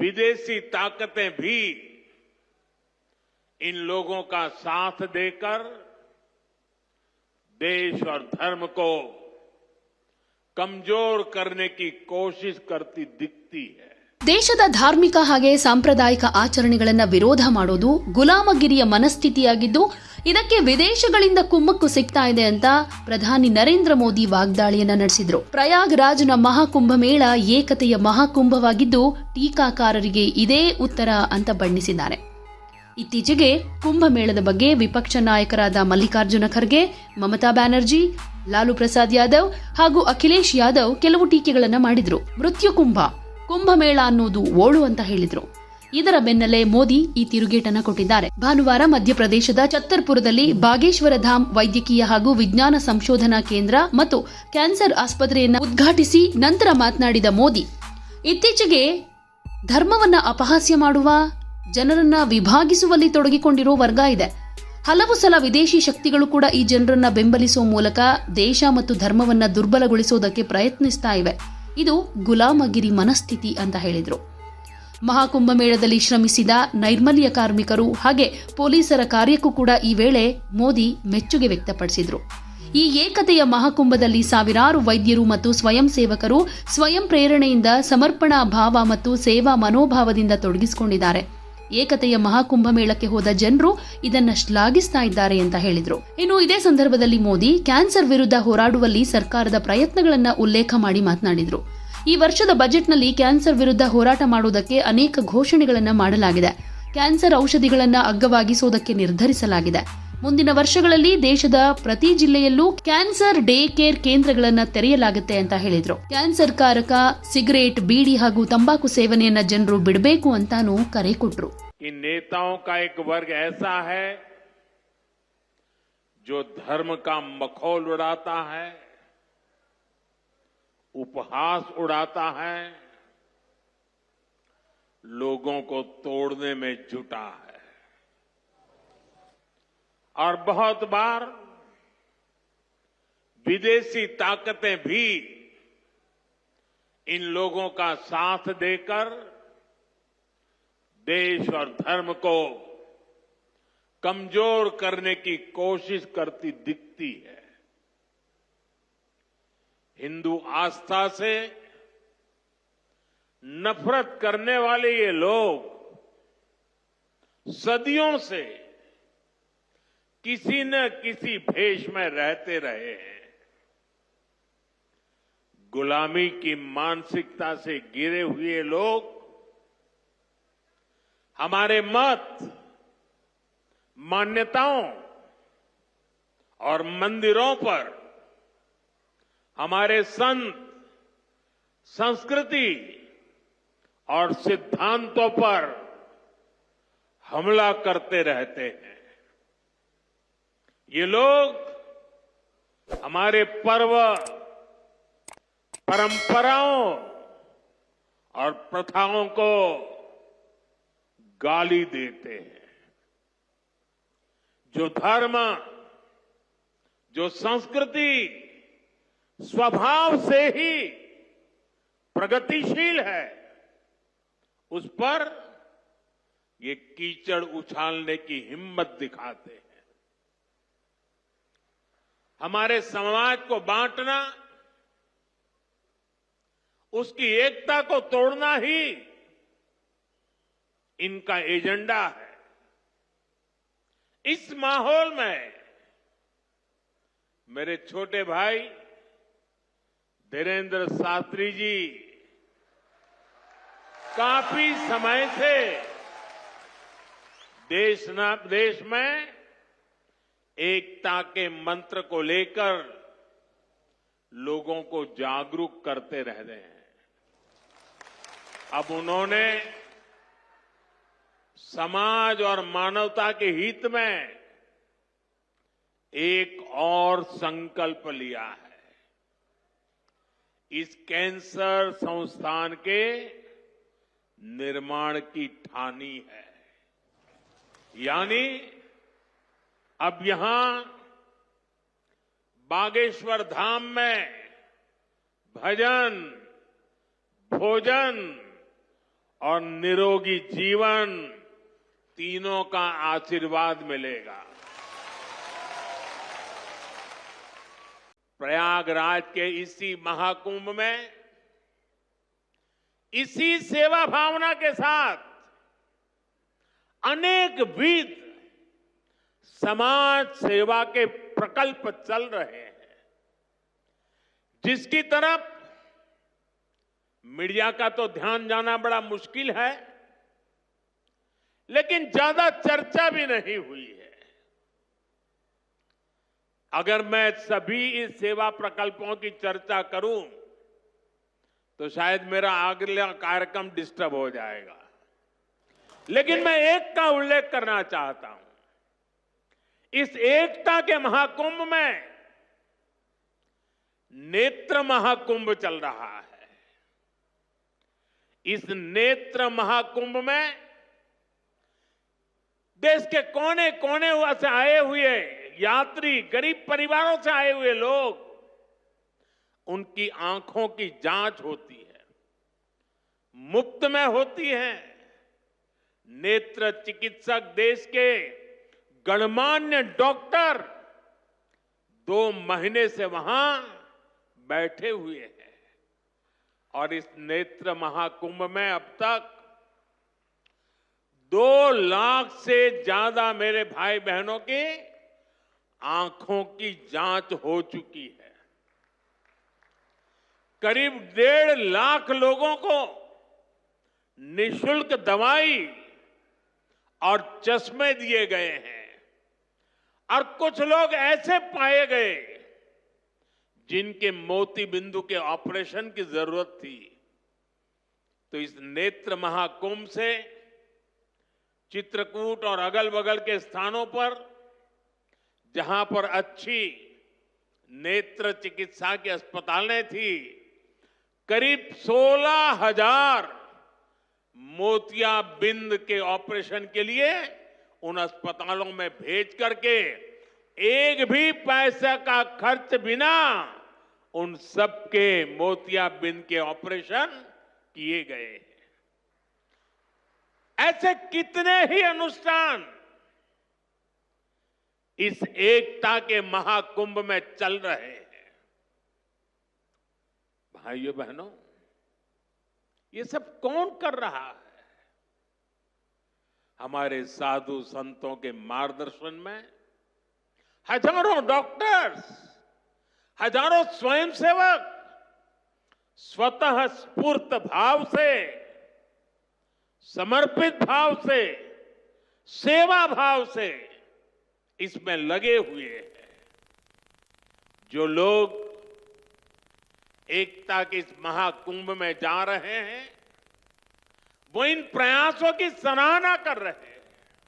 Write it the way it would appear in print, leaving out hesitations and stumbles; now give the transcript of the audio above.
विदेशी ताकतें भी इन लोगों का साथ देकर देश और धर्म को कमजोर करने की कोशिश करती दिखती है. ದೇಶದ ಧಾರ್ಮಿಕ ಹಾಗೆ ಸಾಂಪ್ರದಾಯಿಕ ಆಚರಣೆಗಳನ್ನು ವಿರೋಧ ಮಾಡೋದು ಗುಲಾಮಗಿರಿಯ ಮನಸ್ಥಿತಿಯಾಗಿದ್ದು ಇದಕ್ಕೆ ವಿದೇಶಗಳಿಂದ ಕುಮ್ಮಕ್ಕು ಸಿಗ್ತಾ ಇದೆ ಅಂತ ಪ್ರಧಾನಿ ನರೇಂದ್ರ ಮೋದಿ ವಾಗ್ದಾಳಿಯನ್ನ ನಡೆಸಿದ್ರು. ಪ್ರಯಾಗ್ರಾಜ್ನ ಮಹಾಕುಂಭಮೇಳ ಏಕತೆಯ ಮಹಾಕುಂಭವಾಗಿದ್ದು ಟೀಕಾಕಾರರಿಗೆ ಇದೇ ಉತ್ತರ ಅಂತ ಬಣ್ಣಿಸಿದ್ದಾರೆ. ಇತ್ತೀಚೆಗೆ ಕುಂಭಮೇಳದ ಬಗ್ಗೆ ವಿಪಕ್ಷ ನಾಯಕರಾದ ಮಲ್ಲಿಕಾರ್ಜುನ ಖರ್ಗೆ, ಮಮತಾ ಬ್ಯಾನರ್ಜಿ, ಲಾಲು ಪ್ರಸಾದ್ ಯಾದವ್ ಹಾಗೂ ಅಖಿಲೇಶ್ ಯಾದವ್ ಕೆಲವು ಟೀಕೆಗಳನ್ನು ಮಾಡಿದ್ರು. ಮೃತ್ಯು ಕುಂಭಮೇಳ ಅನ್ನೋದು ಓಳು ಅಂತ ಹೇಳಿದ್ರು. ಇದರ ಬೆನ್ನಲ್ಲೇ ಮೋದಿ ಈ ತಿರುಗೇಟನ್ನ ಕೊಟ್ಟಿದ್ದಾರೆ. ಭಾನುವಾರ ಮಧ್ಯಪ್ರದೇಶದ ಛತ್ತರ್ಪುರದಲ್ಲಿ ಬಾಗೇಶ್ವರ ಧಾಮ್ ವೈದ್ಯಕೀಯ ಹಾಗೂ ವಿಜ್ಞಾನ ಸಂಶೋಧನಾ ಕೇಂದ್ರ ಮತ್ತು ಕ್ಯಾನ್ಸರ್ ಆಸ್ಪತ್ರೆಯನ್ನ ಉದ್ಘಾಟಿಸಿ ನಂತರ ಮಾತನಾಡಿದ ಮೋದಿ, ಇತ್ತೀಚೆಗೆ ಧರ್ಮವನ್ನ ಅಪಹಾಸ್ಯ ಮಾಡುವ, ಜನರನ್ನ ವಿಭಾಗಿಸುವಲ್ಲಿ ತೊಡಗಿಕೊಂಡಿರೋ ವರ್ಗ ಇದೆ. ಹಲವು ಸಲ ವಿದೇಶಿ ಶಕ್ತಿಗಳು ಕೂಡ ಈ ಜನರನ್ನ ಬೆಂಬಲಿಸುವ ಮೂಲಕ ದೇಶ ಮತ್ತು ಧರ್ಮವನ್ನ ದುರ್ಬಲಗೊಳಿಸೋದಕ್ಕೆ ಪ್ರಯತ್ನಿಸ್ತಾ ಇವೆ. ಇದು ಗುಲಾಮಗಿರಿ ಮನಸ್ಥಿತಿ ಅಂತ ಹೇಳಿದ್ರು. ಮಹಾಕುಂಭಮೇಳದಲ್ಲಿ ಶ್ರಮಿಸಿದ ನೈರ್ಮಲ್ಯ ಕಾರ್ಮಿಕರು ಹಾಗೆ ಪೊಲೀಸರ ಕಾರ್ಯಕ್ಕೂ ಕೂಡ ಈ ವೇಳೆ ಮೋದಿ ಮೆಚ್ಚುಗೆ ವ್ಯಕ್ತಪಡಿಸಿದ್ರು. ಈ ಏಕತೆಯ ಮಹಾಕುಂಭದಲ್ಲಿ ಸಾವಿರಾರು ವೈದ್ಯರು ಮತ್ತು ಸ್ವಯಂ ಸೇವಕರು ಸ್ವಯಂ ಪ್ರೇರಣೆಯಿಂದ ಸಮರ್ಪಣಾ ಭಾವ ಮತ್ತು ಸೇವಾ ಮನೋಭಾವದಿಂದ ತೊಡಗಿಸಿಕೊಂಡಿದ್ದಾರೆ. ಏಕತೆಯ ಮಹಾಕುಂಭಮೇಳಕ್ಕೆ ಹೋದ ಜನರು ಇದನ್ನ ಶ್ಲಾಘಿಸ್ತಾ ಇದ್ದಾರೆ ಅಂತ ಹೇಳಿದ್ರು. ಇನ್ನು ಇದೇ ಸಂದರ್ಭದಲ್ಲಿ ಮೋದಿ ಕ್ಯಾನ್ಸರ್ ವಿರುದ್ಧ ಹೋರಾಡುವಲ್ಲಿ ಸರ್ಕಾರದ ಪ್ರಯತ್ನಗಳನ್ನ ಉಲ್ಲೇಖ ಮಾಡಿ ಮಾತನಾಡಿದ್ರು. ಈ ವರ್ಷದ ಬಜೆಟ್ನಲ್ಲಿ ಕ್ಯಾನ್ಸರ್ ವಿರುದ್ಧ ಹೋರಾಟ ಮಾಡುವುದಕ್ಕೆ ಅನೇಕ ಘೋಷಣೆಗಳನ್ನ ಮಾಡಲಾಗಿದೆ. ಕ್ಯಾನ್ಸರ್ ಔಷಧಿಗಳನ್ನ ಅಗ್ಗವಾಗಿಸುವುದಕ್ಕೆ ನಿರ್ಧರಿಸಲಾಗಿದೆ. ಮುಂದಿನ ವರ್ಷಗಳಲ್ಲಿ ದೇಶದ ಪ್ರತಿ ಜಿಲ್ಲೆಯಲ್ಲೂ ಕ್ಯಾನ್ಸರ್ ಡೇ ಕೇರ್ ಕೇಂದ್ರಗಳನ್ನ ತೆರೆಯಲಾಗುತ್ತೆ ಅಂತ ಹೇಳಿದ್ರು. ಕ್ಯಾನ್ಸರ್ ಕಾರಕ ಸಿಗರೇಟ್, ಬೀಡಿ ಹಾಗೂ ತಂಬಾಕು ಸೇವನೆಯನ್ನ ಜನರು ಬಿಡಬೇಕು ಅಂತಾನೂ ಕರೆ ಕೊಟ್ರು. कि नेताओं का एक वर्ग ऐसा है जो धर्म का मखौल उड़ाता है, उपहास उड़ाता है, लोगों को तोड़ने में जुटा है और बहुत बार विदेशी ताकतें भी इन लोगों का साथ देकर देश और धर्म को कमजोर करने की कोशिश करती दिखती है. हिंदू आस्था से नफरत करने वाले ये लोग सदियों से किसी न किसी भेष में रहते रहे हैं. गुलामी की मानसिकता से गिरे हुए लोग हमारे मत, मान्यताओं और मंदिरों पर, हमारे संत, संस्कृति और सिद्धांतों पर हमला करते रहते हैं. ये लोग हमारे पर्व, परंपराओं और प्रथाओं को गाली देते हैं. जो धर्म, जो संस्कृति स्वभाव से ही प्रगतिशील है, उस पर ये कीचड़ उछालने की हिम्मत दिखाते हैं. हमारे समाज को बांटना, उसकी एकता को तोड़ना ही इनका एजेंडा है. इस माहौल में मेरे छोटे भाई धीरेन्द्र शास्त्री जी काफी समय से देश में एकता के मंत्र को लेकर लोगों को जागरूक करते रह रहे हैं. अब उन्होंने समाज और मानवता के हित में एक और संकल्प लिया है. इस कैंसर संस्थान के निर्माण की ठानी है. यानी अब यहां बागेश्वर धाम में भजन, भोजन और निरोगी जीवन तीनों का आशीर्वाद मिलेगा। प्रयागराज के इसी महाकुंभ में इसी सेवा भावना के साथ अनेक विध समाज सेवा के प्रकल्प चल रहे हैं, जिसकी तरफ मीडिया का तो ध्यान जाना बड़ा मुश्किल है, लेकिन ज्यादा चर्चा भी नहीं हुई है। अगर मैं सभी इस सेवा प्रकल्पों की चर्चा करूं तो शायद मेरा अगला कार्यक्रम डिस्टर्ब हो जाएगा, लेकिन मैं एक का उल्लेख करना चाहता हूं। इस एकता के महाकुंभ में नेत्र महाकुंभ चल रहा है। इस नेत्र महाकुंभ में देश के कोने कोने से आए हुए यात्री, गरीब परिवारों से आए हुए लोग, उनकी आंखों की जांच होती है, मुफ्त में होती है। नेत्र चिकित्सक देश के गणमान्य डॉक्टर 2 महीने से वहां बैठे हुए हैं और इस नेत्र महाकुंभ में अब तक 2 लाख से ज्यादा मेरे भाई बहनों की आंखों की जांच हो चुकी है। करीब 1.5 लाख लोगों को निःशुल्क दवाई और चश्मे दिए गए हैं और कुछ लोग ऐसे पाए गए जिनके मोती बिंदु के ऑपरेशन की जरूरत थी। तो इस नेत्र महाकुंभ से चित्रकूट और अगल बगल के स्थानों पर जहां पर अच्छी नेत्र चिकित्सा की अस्पतालें थी, करीब 16,000 मोतियाबिंद के ऑपरेशन के लिए उन अस्पतालों में भेज करके एक भी पैसे का खर्च बिना उन सबके मोतियाबिंद के ऑपरेशन किए गए हैं। ऐसे कितने ही अनुष्ठान इस एकता के महाकुंभ में चल रहे हैं। भाइयों बहनों, ये सब कौन कर रहा है? हमारे साधु संतों के मार्गदर्शन में हजारों डॉक्टर्स, हजारों स्वयंसेवक स्वतः स्फूर्त भाव से, समर्पित भाव से, सेवा भाव से इसमें लगे हुए हैं। जो लोग एकता के इस महाकुंभ में जा रहे हैं, वो इन प्रयासों की सराहना कर रहे हैं।